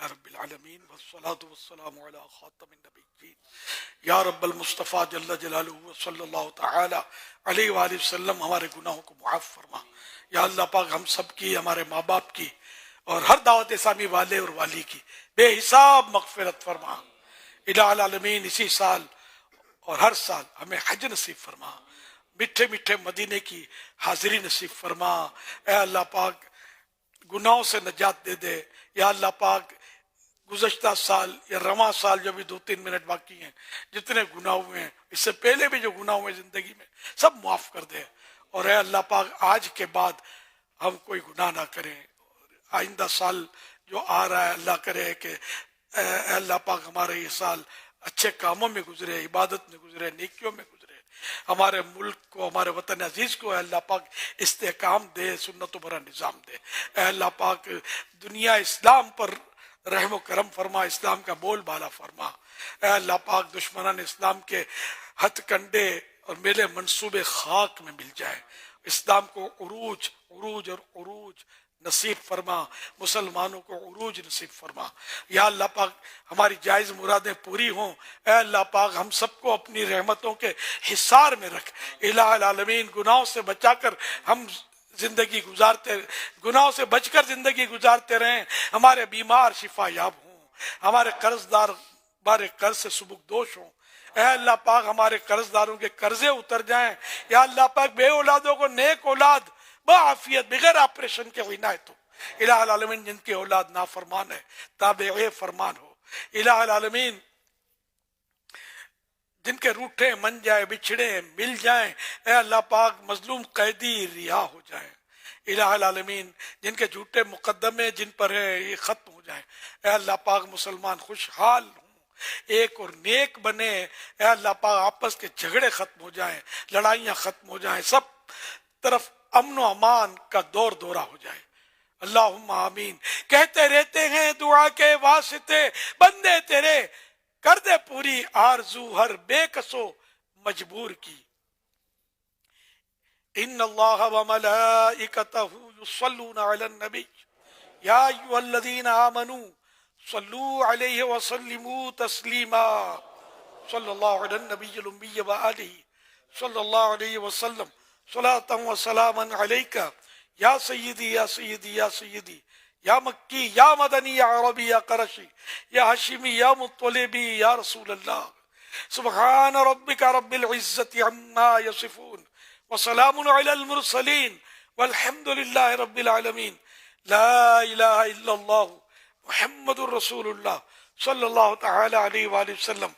للہ رب العالمین والصلاة والسلام علی خاتم النبیین یا رب المصطفیٰ جل جلالہ صلی اللہ تعالی علیہ وآلہ وسلم ہمارے گناہوں کو معاف فرما۔ یا اللہ پاک ہم سب کی، ہمارے ماں باپ کی اور ہر دعوت اسلامی والے اور والی کی بے حساب مغفرت فرما۔ الہ العالمین اسی سال اور ہر سال ہمیں حج نصیب فرما، میٹھے میٹھے مدینے کی حاضری نصیب فرما۔ اے اللہ پاک گناہوں سے نجات دے دے۔ یا اللہ پاک گزشتہ سال یا رواں سال جو بھی 2-3 منٹ باقی ہیں، جتنے گناہ ہوئے ہیں، اس سے پہلے بھی جو گناہ ہوئے زندگی میں، سب معاف کر دے۔ اور اے اللہ پاک آج کے بعد ہم کوئی گناہ نہ کریں۔ آئندہ سال جو آ رہا ہے اللہ کرے کہ اے اللہ پاک ہمارے یہ سال اچھے کاموں میں گزرے، عبادت میں گزرے، نیکیوں میں گزرے۔ ہمارے ملک کو، ہمارے وطن عزیز کو اے اللہ پاک استحکام دے، سنت و برا نظام دے۔ اے اللہ پاک دنیا اسلام پر رحم و کرم فرما، اسلام کا بول بالا فرما۔ اے اللہ پاک دشمنان اسلام کے ہتھ کنڈے اور میلے منصوبے خاک میں مل جائے۔ اسلام کو عروج اور عروج نصیب فرما، مسلمانوں کو عروج نصیب فرما۔ یا اللہ پاک ہماری جائز مرادیں پوری ہوں۔ اے اللہ پاک ہم سب کو اپنی رحمتوں کے حصار میں رکھ۔ الہ العالمین گناہوں سے بچا کر ہم زندگی گزارتے، گناہوں سے بچ کر زندگی گزارتے رہیں۔ ہمارے بیمار شفا یاب ہوں، ہمارے قرض دار ہمارے قرض سے سبکدوش ہوں۔ اے اللہ پاک ہمارے قرض داروں کے قرضے اتر جائیں۔ یا اللہ پاک بے اولادوں کو نیک اولاد بعافیت بغیر آپریشن کے عنایت ہو۔ الہ العالمین جن کی اولاد نافرمان ہے تابع فرمان ہو۔ الہ العالمین جن کے روٹھے من جائے، بچھڑے مل جائیں، اے اللہ پاک مظلوم قیدی رہا ہو جائیں۔ الہ العالمین جن کے جھوٹے مقدمے جن پر ہے یہ ختم ہو جائیں۔ اے اللہ پاک مسلمان خوشحال ہوں، ایک اور نیک بنے۔ اے اللہ پاک آپس کے جھگڑے ختم ہو جائیں، لڑائیاں ختم ہو جائیں، سب طرف امن و امان کا دور دورہ ہو جائے۔ اللہم آمین۔ کہتے رہتے ہیں دعا کے واسطے بندے تیرے، کر دے پوری آرزو ہر بے کسو مجبور کی۔ ان اللہ وملائکتہ یصلون علی النبی یا ایھا الذین آمنوا صلوا علیہ وسلموا تسلیما۔ صلی اللہ علی النبی الامی وآلہ صلی اللہ علیہ وسلم صلاۃ و سلاما علیک یا سیدی یا سیدی یا سیدی، یا مکی یا مدنی یا عربی یا قرشی یا ہاشمی یا مطلبی یا رسول اللہ۔ سبحان ربک رب العزت عما یصفون وسلام علی المرسلین والحمد للہ رب العالمین۔ لا الہ الا اللہ محمد الرسول اللہ صلی اللہ تعالی علیہ وآلہ وسلم۔